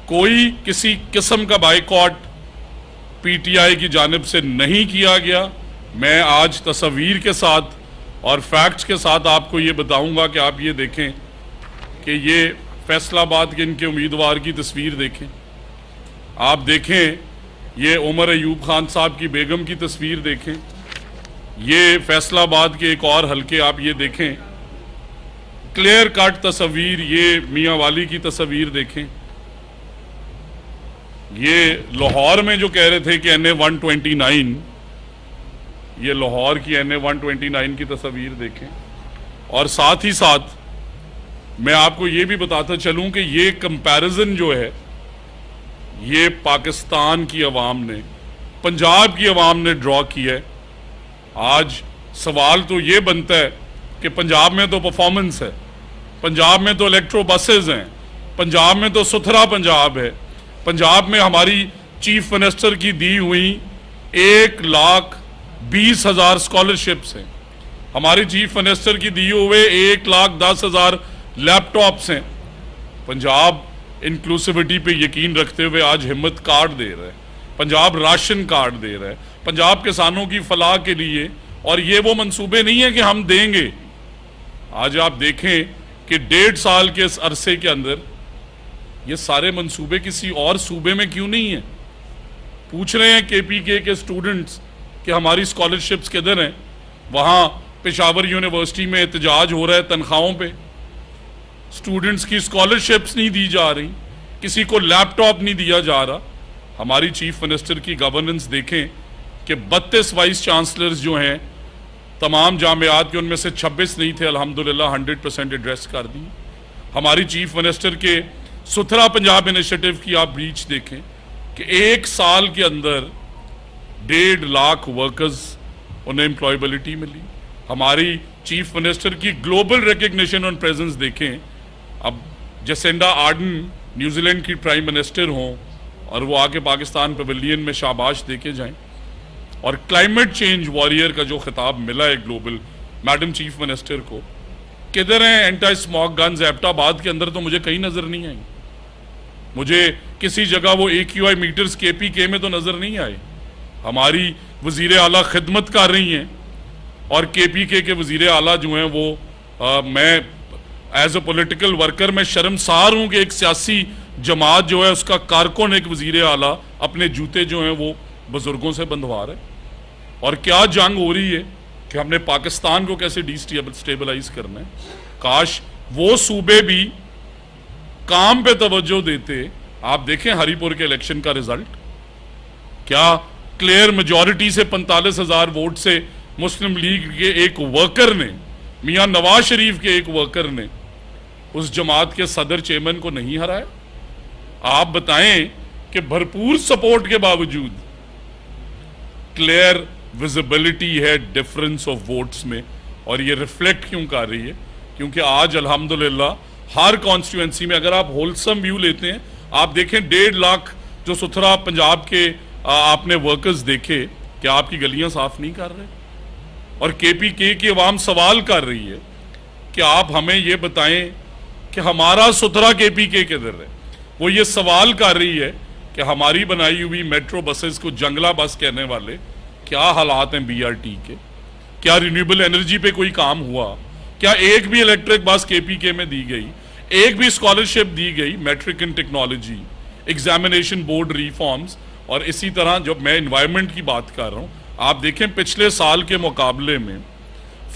कोई किसी किस्म का बाइकॉट पीटीआई की जानिब से नहीं किया गया। मैं आज तस्वीर के साथ और फैक्ट्स के साथ आपको ये बताऊंगा कि आप ये देखें कि ये फैसलाबाद के इनके उम्मीदवार की तस्वीर देखें, आप देखें ये उमर अयूब खान साहब की बेगम की तस्वीर देखें, ये फैसलाबाद के एक और हल्के आप ये देखें, क्लियर कट तस्वीर, ये मियां वाली की तस्वीर देखें। ये लाहौर में जो कह रहे थे कि NA 129, ये लाहौर की NA 129 की तस्वीर देखें। और साथ ही साथ मैं आपको ये भी बताता चलूं कि ये कंपैरिजन जो है ये पाकिस्तान की अवाम ने, पंजाब की अवाम ने ड्रॉ किया है। आज सवाल तो ये बनता है कि पंजाब में तो परफॉर्मेंस है, पंजाब में तो इलेक्ट्रो बसेज हैं, पंजाब में तो सुथरा पंजाब है, पंजाब में हमारी चीफ मिनिस्टर की दी हुई 1,20,000 स्कॉलरशिप्स हैं, हमारी चीफ मिनिस्टर की दिए हुए 1,10,000 लैपटॉप्स हैं। पंजाब इंक्लूसिविटी पे यकीन रखते हुए आज हिम्मत कार्ड दे रहा है, पंजाब राशन कार्ड दे रहा है, पंजाब किसानों की फलाह के लिए। और ये वो मंसूबे नहीं है कि हम देंगे। आज आप देखें कि 1.5 साल के इस अरसे के अंदर ये सारे मंसूबे किसी और सूबे में क्यों नहीं है। पूछ रहे हैं KPK के स्टूडेंट्स कि हमारी स्कॉलरशिप्स किधर हैं। वहाँ पेशावर यूनिवर्सिटी में एहतजाज हो रहा है तनख्वाहों पे, स्टूडेंट्स की स्कॉलरशिप्स नहीं दी जा रही, किसी को लैपटॉप नहीं दिया जा रहा। हमारी चीफ मिनिस्टर की गवर्नेंस देखें कि 32 वाइस चांसलर्स जो हैं तमाम जामियात के, उनमें से 26 नहीं थे, अल्हम्दुलिल्लाह 100% एड्रेस कर दी। हमारी चीफ मिनिस्टर के सुथरा पंजाब इनिशिएटिव की आप रीच देखें कि 1 साल के अंदर 1.5 लाख वर्कर्स उन्हें एम्प्लॉयबिलिटी मिली। हमारी चीफ मिनिस्टर की ग्लोबल रिकग्निशन और प्रेजेंस देखें। अब जसिंडा आर्डन न्यूजीलैंड की प्राइम मिनिस्टर हों और वो आके पाकिस्तान पवेलियन में शाबाश देके जाएं, और क्लाइमेट चेंज वॉरियर का जो खिताब मिला है ग्लोबल मैडम चीफ मिनिस्टर को, किधर हैं एंटी स्मॉग गन्स? एबटाबाद के अंदर तो मुझे कहीं नजर नहीं आई, मुझे किसी जगह वो AQI मीटर्स KPK में तो नजर नहीं आए। हमारी वजीर आला खिदमत कर रही हैं और KPK के वजीर आला जो हैं वो मैं एज ए पॉलिटिकल वर्कर मैं शर्मसार हूं कि एक सियासी जमात जो है उसका कारकुन एक वजीर आला अपने जूते जो हैं वो बुजुर्गों से बंधवा रहे। और क्या जंग हो रही है कि हमने पाकिस्तान को कैसे डिस्टेबलाइज करना है। काश वो सूबे भी काम पे तवज्जो देते। आप देखें हरीपुर के इलेक्शन का रिजल्ट, क्या क्लियर मेजॉरिटी से 45,000 वोट से मुस्लिम लीग के एक वर्कर ने, मियां नवाज शरीफ के एक वर्कर ने उस जमात के सदर चेयरमैन को नहीं हराया। आप बताएं कि भरपूर सपोर्ट के बावजूद क्लियर विजिबिलिटी है डिफरेंस ऑफ वोट्स में। और ये रिफ्लेक्ट क्यों कर रही है? क्योंकि आज अल्हम्दुलिल्लाह हर कॉन्स्टिट्यूएंसी में, अगर आप होलसम व्यू लेते हैं, आप देखें 1.5 लाख जो सुथरा पंजाब के आपने वर्कर्स देखे, क्या आपकी गलियां साफ नहीं कर रहे? और KPK की अवाम सवाल कर रही है कि आप हमें ये बताएं कि हमारा सुथरा KPK किधर है। वो ये सवाल कर रही है कि हमारी बनाई हुई मेट्रो बसेस को जंगला बस कहने वाले क्या हालात हैं BRT के? क्या रिन्यूएबल एनर्जी पे कोई काम हुआ? क्या एक भी इलेक्ट्रिक बस KPK में दी गई? एक भी स्कॉलरशिप दी गई? मैट्रिक इन टेक्नोलॉजी, एग्जामिनेशन बोर्ड रिफॉर्म्स। और इसी तरह जब मैं एनवायरनमेंट की बात कर रहा हूं, आप देखें पिछले साल के मुकाबले में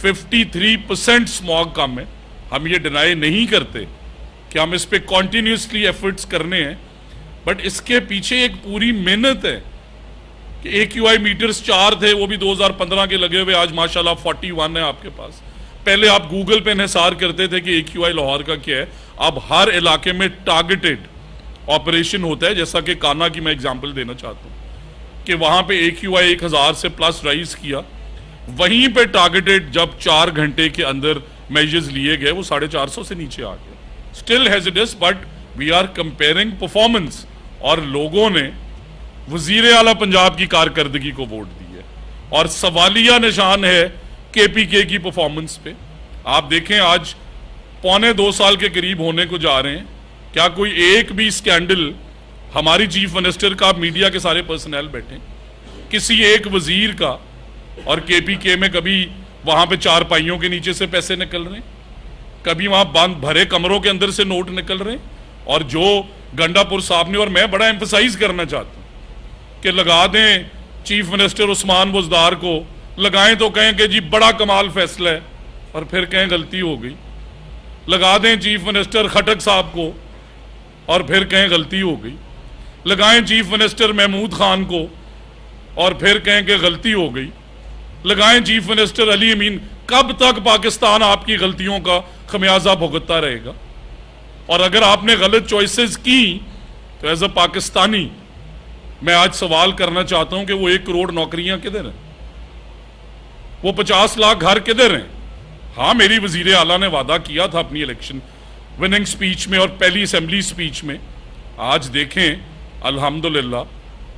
53% स्मॉग कम है। हम ये डिनाई नहीं करते कि हम इस पे कॉन्टिन्यूसली एफर्ट्स करने हैं, बट इसके पीछे एक पूरी मेहनत है कि AQI मीटर्स 4 थे, वो भी 2015 के लगे हुए, आज माशाल्लाह 41 है आपके पास। पहले आप गूगल पे इंहिसार करते थे कि AQI लाहौर का क्या है, अब हर इलाके में टारगेटेड ऑपरेशन होता है। जैसा कि काना की मैं एग्जांपल देना चाहता हूं कि वहां पे AQI 1000 से प्लस राइज किया, वहीं पे टारगेटेड जब 4 घंटे के अंदर मेजर्स लिए गए वो 450 से नीचे आ गए। Still hedges, but we are comparing performance. और लोगों ने वजीर आला पंजाब की कारकर्दगी को वोट दी है और सवालिया निशान है KPK की परफॉर्मेंस पे। आप देखें आज 1.25 साल के करीब होने को जा रहे हैं, क्या कोई एक भी स्कैंडल हमारी चीफ मिनिस्टर का, मीडिया के सारे पर्सनल बैठे, किसी एक वजीर का, और केपीके में कभी वहां पे चारपाइयों के नीचे से पैसे निकल रहे हैं, कभी वहां बंद भरे कमरों के अंदर से नोट निकल रहे हैं। और जो गंडापुर साहब ने, और मैं बड़ा एम्फसाइज करना चाहता हूं कि लगा दें चीफ मिनिस्टर उस्मान बुज़दार को, लगाएं तो कहें कि जी बड़ा कमाल फैसला है, और फिर कहें गलती हो गई। लगा दें चीफ मिनिस्टर खटक साहब को और फिर कहें गलती हो गई। लगाएं चीफ मिनिस्टर महमूद खान को और फिर कहें कि गलती हो गई। लगाएं चीफ मिनिस्टर अली अमीन। कब तक पाकिस्तान आपकी गलतियों का खमियाजा भुगतता रहेगा? और अगर आपने गलत चॉइसेस की तो एज अ पाकिस्तानी मैं आज सवाल करना चाहता हूं कि वो 1 करोड़ नौकरियां किधर हैं? वो 50 लाख घर किधर हैं? हाँ, मेरी वजीर आला ने वादा किया था अपनी इलेक्शन विनिंग स्पीच में और पहली असेंबली स्पीच में। आज देखें अल्हम्दुलिल्लाह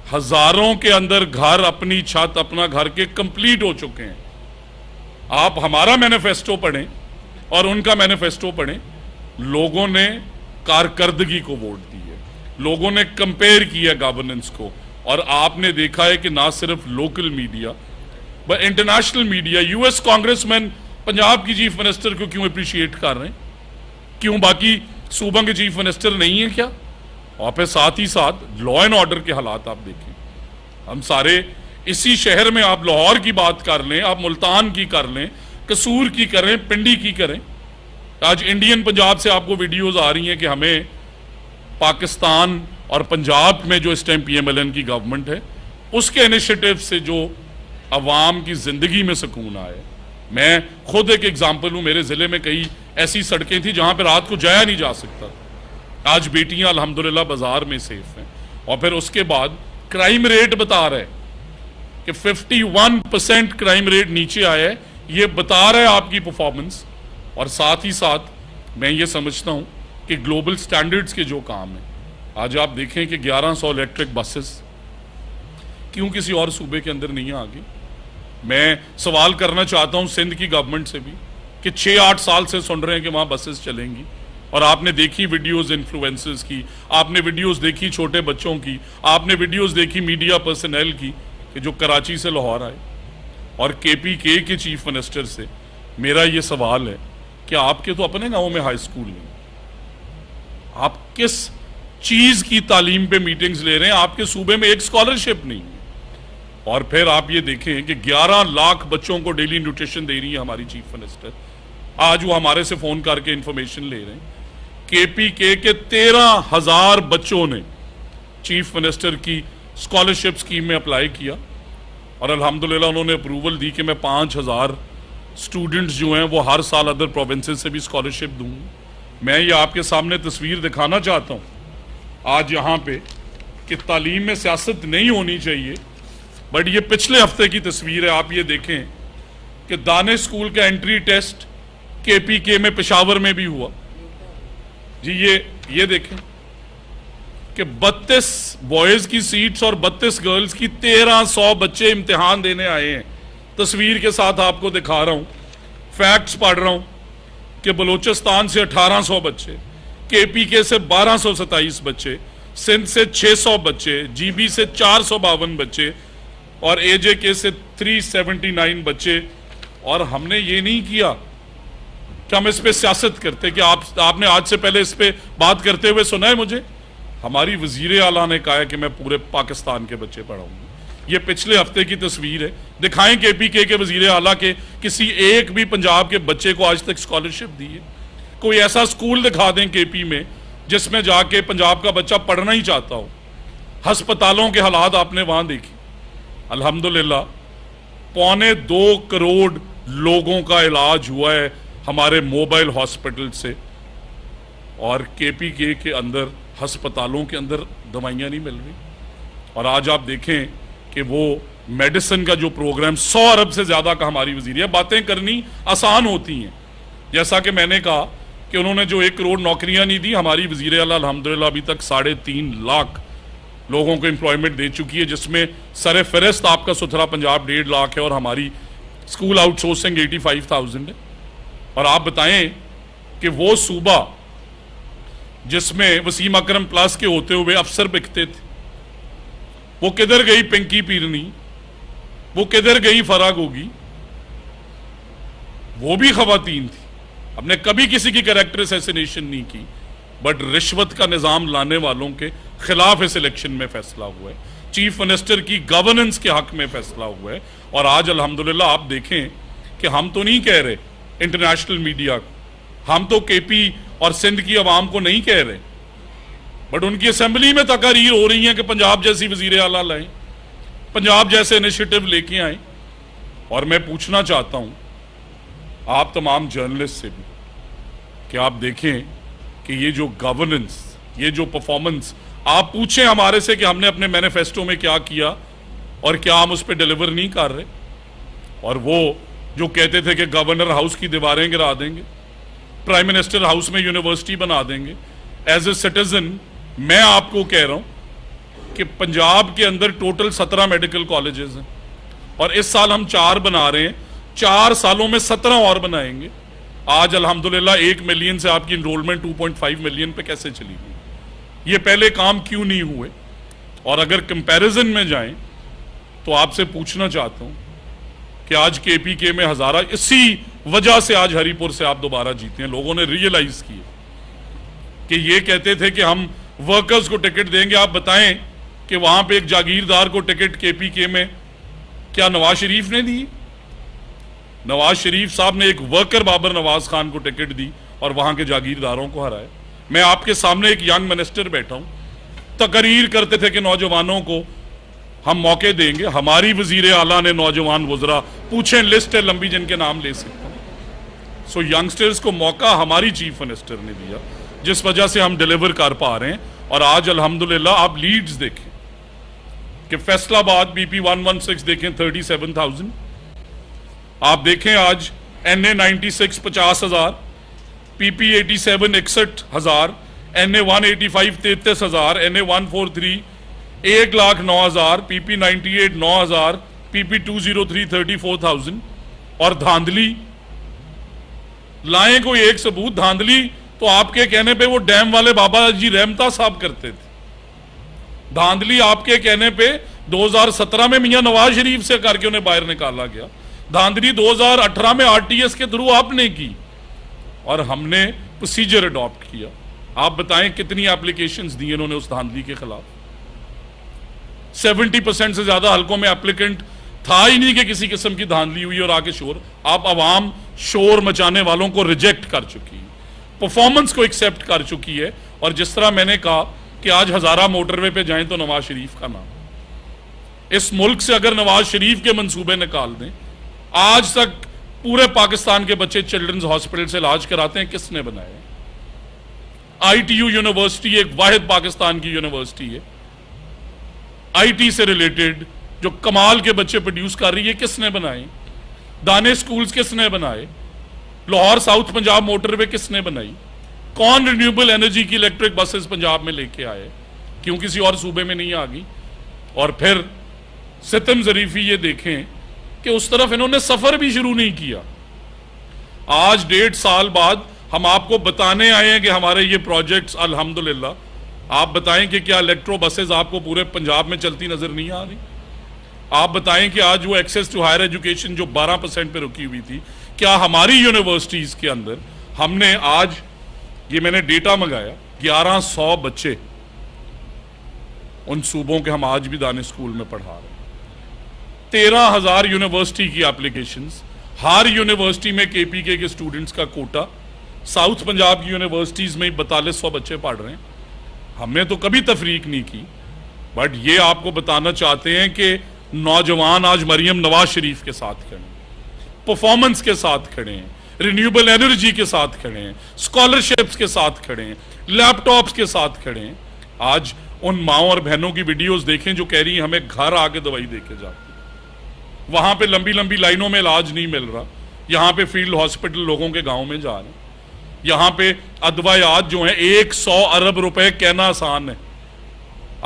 हजारों के अंदर घर, अपनी छत, अपना घर के कंप्लीट हो चुके हैं। आप हमारा मैनिफेस्टो पढ़ें और उनका मैनिफेस्टो पढ़ें। लोगों ने कारकर्दगी को वोट दी है, लोगों ने कंपेयर किया गवर्नेंस को, और आपने देखा है कि ना सिर्फ local media but international media, US congressman Punjab की चीफ मिनिस्टर को क्यों अप्रिशिएट कर रहे हैं? क्यों बाकी सूबों के चीफ मिनिस्टर नहीं है क्या? और फिर साथ ही साथ लॉ एंड ऑर्डर के हालात आप देखें। हम सारे इसी शहर में, आप लाहौर की बात कर लें, आप मुल्तान की कर लें, कसूर की करें, पिंडी की करें। आज इंडियन पंजाब से आपको वीडियोस आ रही हैं कि हमें पाकिस्तान और पंजाब में जो इस टाइम पीएमएलएन की गवर्नमेंट है उसके इनिशिएटिव से जो अवाम की जिंदगी में सुकून आए। मैं खुद एक एग्जाम्पल हूं, मेरे जिले में कई ऐसी सड़कें थी जहां पर रात को जाया नहीं जा सकता। आज बेटियां अल्हम्दुलिल्लाह बाजार में सेफ हैं। और फिर उसके बाद क्राइम रेट बता रहे कि 51% क्राइम रेट नीचे आया है। ये बता रहा है आपकी परफॉर्मेंस। और साथ ही साथ मैं ये समझता हूं कि ग्लोबल स्टैंडर्ड्स के जो काम है, आज आप देखें कि 1100 इलेक्ट्रिक बसेस क्यों किसी और सूबे के अंदर नहीं आ गई? मैं सवाल करना चाहता हूं सिंध की गवर्नमेंट से भी कि 6-8 साल से सुन रहे हैं कि वहां बसेस चलेंगी, और आपने देखी वीडियोस इन्फ्लुएंसर्स की, आपने वीडियोस देखी छोटे बच्चों की, आपने वीडियोस देखी मीडिया पर्सनल की कि जो कराची से लाहौर आए। और केपीके के चीफ मिनिस्टर से मेरा ये सवाल है कि आपके तो अपने गांव में हाई स्कूल नहीं, आप किस चीज की तालीम पे मीटिंग्स ले रहे हैं? आपके सूबे में एक स्कॉलरशिप नहीं है। और फिर आप ये देखें कि 11 लाख बच्चों को डेली न्यूट्रिशन दे रही है हमारी चीफ मिनिस्टर। आज वो हमारे से फोन करके इंफॉर्मेशन ले रहे हैं। केपीके के 13,000 बच्चों ने चीफ मिनिस्टर की स्कॉलरशिप स्कीम में अप्लाई किया, और अल्हम्दुलिल्लाह उन्होंने अप्रूवल दी कि मैं 5,000 स्टूडेंट्स जो हैं वो हर साल अदर प्रोविंसेस से भी स्कॉलरशिप दूंगा। मैं ये आपके सामने तस्वीर दिखाना चाहता हूं आज यहाँ पे कि तालीम में सियासत नहीं होनी चाहिए, बट ये पिछले हफ्ते की तस्वीर है। आप ये देखें कि दानिश स्कूल का एंट्री टेस्ट केपीके में, पेशावर में भी हुआ जी। ये देखें कि 32 बॉयज की सीट्स और 32 गर्ल्स की 1300 बच्चे इम्तिहान देने आए हैं। तस्वीर के साथ आपको दिखा रहा हूं, फैक्ट्स पढ़ रहा हूं कि बलूचिस्तान से 1800 बच्चे, केपीके से 1227 बच्चे, सिंध से 600 बच्चे, जीबी से 452 बच्चे और एजेके से 379 बच्चे। और हमने ये नहीं किया कि हम इस पे सियासत करते कि आपने आज से पहले इस पे बात करते हुए सुना है मुझे? हमारी वजीर आला ने कहा है कि मैं पूरे पाकिस्तान के बच्चे पढ़ाऊंगा। ये पिछले हफ्ते की तस्वीर है। दिखाएं केपीके के वजीर आला के किसी एक भी पंजाब के बच्चे को आज तक स्कॉलरशिप दी है? कोई ऐसा स्कूल दिखा दें केपी में जिसमें जाके पंजाब का बच्चा पढ़ना ही चाहता हो। हस्पतालों के हालात आपने वहां देखी। अल्हम्दुलिल्लाह 2.25 करोड़ लोगों का इलाज हुआ है हमारे मोबाइल हॉस्पिटल से, और केपीके के अंदर हस्पतालों के अंदर दवाइयां नहीं मिल रही। और आज आप देखें कि वो मेडिसिन का जो प्रोग्राम 100 अरब से ज्यादा का हमारी वजीर है। बातें करनी आसान होती हैं, जैसा कि मैंने कहा कि उन्होंने जो 1 करोड़ नौकरियां नहीं दी, हमारी वजीर आला अल्हम्दुलिल्लाह अभी तक 3.5 लाख लोगों को एम्प्लॉयमेंट दे चुकी है, जिसमें सर फहरिस्त आपका सुथरा पंजाब 1.5 लाख है और हमारी स्कूल आउटसोर्सिंग 85,000 है। और आप बताएं कि वो सूबा जिसमें वसीम अकरम प्लस के होते हुए अफसर बिकते थे। वो किधर गई पिंकी पीरनी, वो किधर गई फराग होगी? वो भी खवातीन थी, हमने कभी किसी की कैरेक्टर असैसिनेशन नहीं की, बट रिश्वत का निजाम लाने वालों के खिलाफ इस इलेक्शन में फैसला हुआ है, चीफ मिनिस्टर की गवर्नेंस के हक में फैसला हुआ है। और आज अल्हम्दुलिल्लाह आप देखें कि हम तो नहीं कह रहे इंटरनेशनल मीडिया को, हम तो केपी और सिंध की आवाम को नहीं कह रहे, बट उनकी असेंबली में तकारीर हो रही है कि पंजाब जैसी वजीर आला लाएं, पंजाब जैसे इनिशिएटिव लेके आए। और मैं पूछना चाहता हूं आप तमाम जर्नलिस्ट से भी कि आप देखें कि ये जो गवर्नेंस, ये जो परफॉर्मेंस, आप पूछें हमारे से कि हमने अपने मैनिफेस्टो में क्या किया और क्या हम उस पर डिलीवर नहीं कर रहे। और वो जो कहते थे कि गवर्नर हाउस की दीवारें गिरा देंगे, प्राइम मिनिस्टर हाउस में यूनिवर्सिटी बना देंगे, एज ए सिटीजन मैं आपको कह रहा हूं कि पंजाब के अंदर टोटल 17 मेडिकल कॉलेजेस हैं और इस साल हम 4 बना रहे हैं, 4 सालों में 17 और बनाएंगे। आज अल्हम्दुलिल्लाह 1 मिलियन से आपकी इनरोलमेंट 2.5 मिलियन पे कैसे चली गई? ये पहले काम क्यों नहीं हुए? और अगर कंपैरिजन में जाएं तो आपसे पूछना चाहता हूं कि आज केपीके में हजारा, इसी वजह से आज हरिपुर से आप दोबारा जीते हैं। लोगों ने रियलाइज किया कि ये कहते थे कि हम वर्कर्स को टिकट देंगे। आप बताएं कि वहां पे एक जागीरदार को टिकट केपीके में क्या नवाज शरीफ ने दी? नवाज शरीफ साहब ने एक वर्कर बाबर नवाज खान को टिकट दी और वहां के जागीरदारों को हराया। मैं आपके सामने एक यंग मिनिस्टर बैठा हूं, तकरीर करते थे कि नौजवानों को हम मौके देंगे। हमारी वजीर आला ने नौजवान वज़रा, पूछें लिस्ट है लंबी जिनके नाम ले सकता हूं। सो यंगस्टर्स को मौका हमारी चीफ मिनिस्टर ने दिया, जिस वजह से हम डिलीवर कर पा रहे हैं। और आज अल्हम्दुलिल्लाह आप लीड्स देखें कि फैसलाबाद BP 116 देखें 37,000, आप देखें आज NA 96 50,000, PP 87 61,000, NA 185 33,000, NA 143 1,09,000, PP 98 9,000, PP 203 34,000। और धांधली लाएं कोई एक सबूत। धांधली तो आपके कहने पे वो डैम वाले बाबा जी रहमता साहब करते थे। धांधली आपके कहने पे 2017 में मियां नवाज शरीफ से करके उन्हें बाहर निकाला गया। धांधली 2018 में RTS के थ्रू आपने की और हमने प्रोसीजर अडॉप्ट किया। आप बताएं कितनी एप्लीकेशंस दी इन्होंने उस धांधली के खिलाफ? 70% से ज्यादा हलकों में एप्लीकेंट था ही नहीं कि किसी किस्म की धांधली हुई और आके शोर। आप अवाम शोर मचाने वालों को रिजेक्ट कर चुकी है, परफॉर्मेंस को एक्सेप्ट कर चुकी है। और जिस तरह मैंने कहा कि आज हजारा मोटरवे पे जाएं तो नवाज शरीफ का नाम, इस मुल्क से अगर नवाज शरीफ के मंसूबे निकाल दें, आज तक पूरे पाकिस्तान के बच्चे चिल्ड्रंस हॉस्पिटल से इलाज कराते हैं, किसने बनाए? ITU यूनिवर्सिटी एक वाहिद पाकिस्तान की यूनिवर्सिटी है, IT से रिलेटेड जो कमाल के बच्चे प्रोड्यूस कर रही है, किसने बनाए? दाने स्कूल्स किसने बनाए? लाहौर साउथ पंजाब मोटरवे किसने बनाई? कौन रिन्यूएबल एनर्जी की इलेक्ट्रिक बसेस पंजाब में लेके आए? क्यों किसी और सूबे में नहीं आ गई? और फिर सितम जरीफी ये देखें कि उस तरफ इन्होंने सफर भी शुरू नहीं किया। आज 1.5 साल बाद हम आपको बताने आए हैं कि हमारे ये प्रोजेक्ट्स अल्हम्दुलिल्लाह। आप बताएं कि क्या इलेक्ट्रो बसेस आपको पूरे पंजाब में चलती नजर नहीं आ रही? आप बताएं कि आज वो एक्सेस टू हायर एजुकेशन जो 12% पे रुकी हुई थी, क्या हमारी यूनिवर्सिटीज के अंदर हमने आज, ये मैंने डेटा मंगाया, 1100 बच्चे उन सूबों के हम आज भी दाने स्कूल में पढ़ा रहे हैं। 13,000 यूनिवर्सिटी की एप्लीकेशंस, हर यूनिवर्सिटी में KPK के स्टूडेंट्स का कोटा, साउथ पंजाब की यूनिवर्सिटीज में 4200 बच्चे पढ़ रहे हैं। हमने तो कभी तफरीक नहीं की, बट ये आपको बताना चाहते हैं कि नौजवान आज मरियम नवाज शरीफ के साथ खड़े हैं, परफॉर्मेंस के साथ खड़े हैं, रिन्यूएबल एनर्जी के साथ खड़े हैं, स्कॉलरशिप्स के साथ खड़े हैं, लैपटॉप्स के साथ खड़े हैं। आज उन माओ और बहनों की वीडियोस देखें जो कह रही हैं हमें घर आके दवाई देके जाती, वहां पे लंबी लंबी लाइनों में इलाज नहीं मिल रहा, यहां पे फील्ड हॉस्पिटल लोगों के गांव में जा रहे हैं, यहां पे अदवायात जो हैं 100 अरब रुपए कहना आसान है।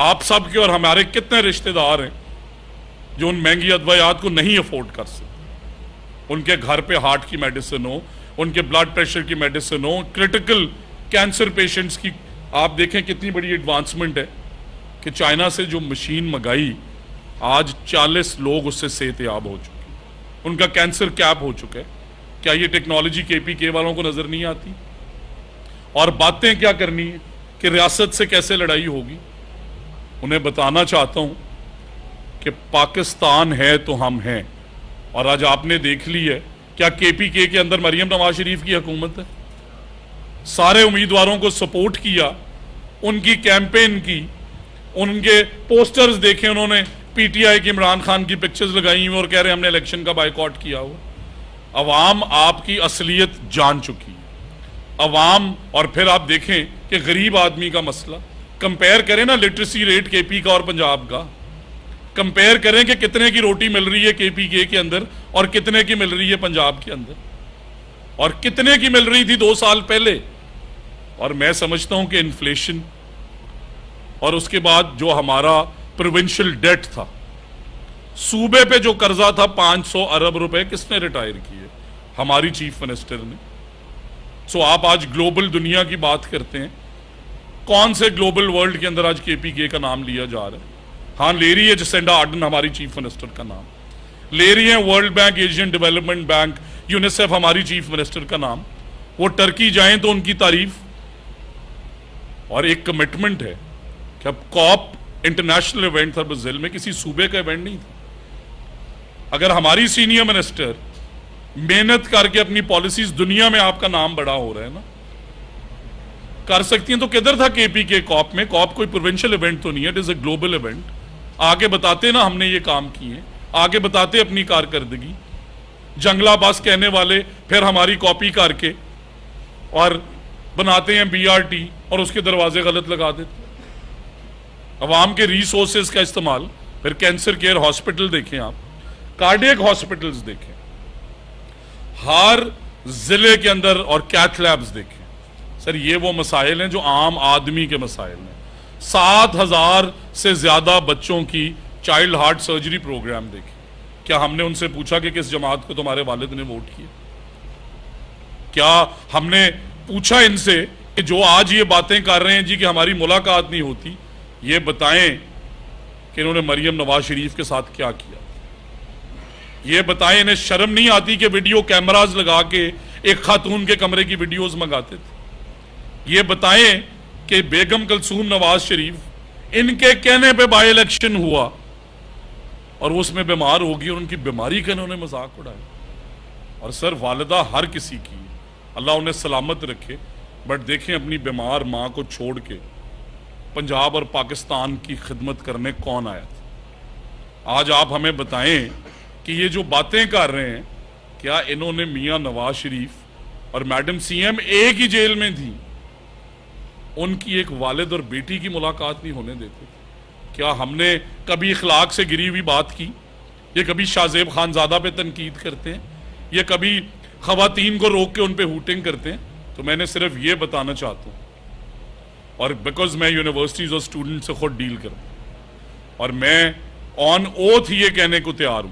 आप सब के और हमारे कितने रिश्तेदार हैं जो उन महंगी अदवायात को नहीं अफोर्ड कर सकते? उनके घर पे हार्ट की मेडिसिन हो, उनके ब्लड प्रेशर की मेडिसिन हो, क्रिटिकल कैंसर पेशेंट्स की आप देखें कितनी बड़ी एडवांसमेंट है कि चाइना से जो मशीन मंगाई, आज 40 लोग उससे सेहतयाब हो चुके हैं, उनका कैंसर कैप हो चुका है। क्या ये टेक्नोलॉजी केपीके वालों को नजर नहीं आती? और बातें क्या करनी है कि रियासत से कैसे लड़ाई होगी। उन्हें बताना चाहता हूं कि पाकिस्तान है तो हम हैं। और आज आपने देख ली है, क्या केपीके के अंदर मरियम नवाज शरीफ की हुकूमत है? सारे उम्मीदवारों को सपोर्ट किया, उनकी कैंपेन की, उनके पोस्टर्स देखे उन्होंने, पीटीआई के इमरान खान की पिक्चर्स लगाई हुई और कह रहे हैं हमने इलेक्शन का बायकॉट किया हुआ। अवाम आपकी असलियत जान चुकी है। अवाम, और फिर आप देखें कि गरीब आदमी का मसला कंपेयर करें ना, लिटरेसी रेट केपी का और पंजाब का कंपेयर करें कि कितने की रोटी मिल रही है केपीके के अंदर और कितने की मिल रही है पंजाब के अंदर, और कितने की मिल रही थी 2 साल पहले। और मैं समझता हूं कि इन्फ्लेशन और उसके बाद जो हमारा प्रोविंशियल डेट था, सूबे पे जो कर्जा था 500 अरब रुपए, किसने रिटायर किए? हमारी चीफ मिनिस्टर ने। सो आप आज ग्लोबल दुनिया की बात करते हैं, कौन से ग्लोबल वर्ल्ड के अंदर आज केपीके का नाम लिया जा रहा है? हाँ, ले रही है जसिंडा आर्डन हमारी चीफ मिनिस्टर का नाम, ले रही है world bank, Asian development bank, UNICEF हमारी चीफ मिनिस्टर का नाम। वो टर्की जाएं तो उनकी तारीफ। और एक कमिटमेंट है कि अब कॉप इंटरनेशनल इवेंट था ब्राजील में, किसी सूबे का इवेंट नहीं था। अगर हमारी सीनियर मिनिस्टर मेहनत करके अपनी पॉलिसीज, दुनिया में आपका नाम बड़ा हो रहा है ना, कर सकती हैं, तो किधर था केपीके कॉप में? कॉप कोई प्रोविंशियल इवेंट तो नहीं है, it is a global event. आगे बताते ना हमने ये काम किए, आगे बताते अपनी कारकर्दगी। जंगला बस कहने वाले फिर हमारी कॉपी करके और बनाते हैं बीआरटी और उसके दरवाजे गलत लगा देते। अवाम के रिसोर्सेज का इस्तेमाल, फिर कैंसर केयर हॉस्पिटल देखें आप, कार्डियक हॉस्पिटल्स देखें हर जिले के अंदर, और कैथ लैब्स देखें। सर ये वो मसाइल हैं जो आम आदमी के मसाइल हैं। 7,000 से ज्यादा बच्चों की चाइल्ड हार्ट सर्जरी प्रोग्राम देखें। क्या हमने उनसे पूछा कि किस जमात को तुम्हारे वालिद ने वोट किया? क्या हमने पूछा इनसे कि जो आज ये बातें कर रहे हैं जी कि हमारी मुलाकात नहीं होती, ये बताएं कि इन्होंने मरियम नवाज शरीफ के साथ क्या किया? ये बताएं, इन्हें शर्म नहीं आती कि वीडियो कैमरास लगा के एक खातून के कमरे की वीडियोस मंगाते थे? ये बताएं कि बेगम कलसूम नवाज शरीफ, इनके कहने पे बाई इलेक्शन हुआ और उसमें बीमार होगी और उनकी बीमारी का इन्होंने मजाक उड़ाया। और सर वालिदा हर किसी की, अल्लाह उन्हें सलामत रखे, बट देखें अपनी बीमार माँ को छोड़ के पंजाब और पाकिस्तान की खिदमत करने कौन आया था? आज आप हमें बताएं कि ये जो बातें कर रहे हैं, क्या इन्होंने मियां नवाज शरीफ और मैडम सीएम एक ही जेल में थी, उनकी एक वालिद और बेटी की मुलाकात नहीं होने देते? क्या हमने कभी इखलाक से गिरी हुई बात की? ये कभी शाहजेब खानजादा पे तनकीद करते हैं? ये कभी खवातीन को रोक के उन पे हूटिंग करते हैं? तो मैंने सिर्फ ये बताना चाहता हूँ, और बिकॉज मैं यूनिवर्सिटीज और स्टूडेंट से खुद डील करूँ, और मैं ऑन ओथ ये कहने को तैयार हूं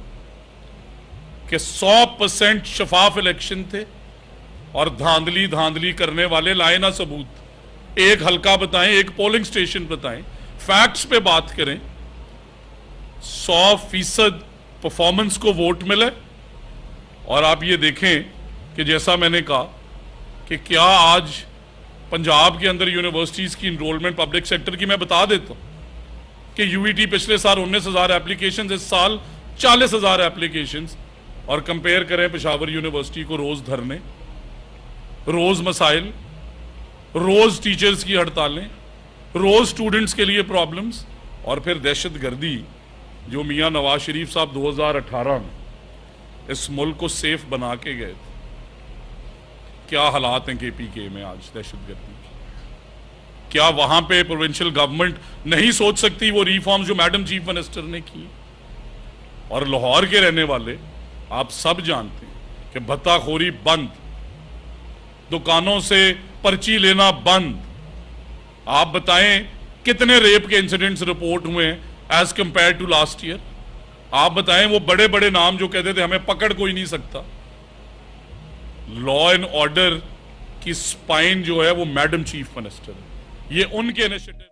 कि 100% शफाफ इलेक्शन थे, और धांधली करने वाले लाए ना सबूत। एक हल्का बताएं, एक पोलिंग स्टेशन बताएं, फैक्ट्स पे बात करें। 100% परफॉर्मेंस को वोट मिले। और आप ये देखें कि जैसा मैंने कहा कि क्या आज पंजाब के अंदर यूनिवर्सिटीज की इनरोलमेंट पब्लिक सेक्टर की, मैं बता देता हूं कि यूईटी पिछले साल 19,000 एप्लीकेशन, इस साल 40,000 एप्लीकेशन। और कंपेयर करें पेशावर यूनिवर्सिटी को, रोज धरने, रोज मसाइल, रोज टीचर्स की हड़तालें, रोज स्टूडेंट्स के लिए प्रॉब्लम्स, और फिर दहशतगर्दी जो मियां नवाज शरीफ साहब 2018 में इस मुल्क को सेफ बना के गए थे। क्या हालात हैं केपीके में आज दहशतगर्दी की? क्या वहां पे प्रोविंशियल गवर्नमेंट नहीं सोच सकती वो रिफॉर्म्स जो मैडम चीफ मिनिस्टर ने की? और लाहौर के रहने वाले आप सब जानते हैं कि भत्ताखोरी बंद, दुकानों से पर्ची लेना बंद। आप बताएं कितने रेप के इंसिडेंट्स रिपोर्ट हुए as compared to last year? आप बताएं वो बड़े बड़े नाम जो कहते थे हमें पकड़ कोई नहीं सकता। लॉ एंड ऑर्डर की स्पाइन जो है वो मैडम चीफ मिनिस्टर है। ये उनके इनिशिएटिव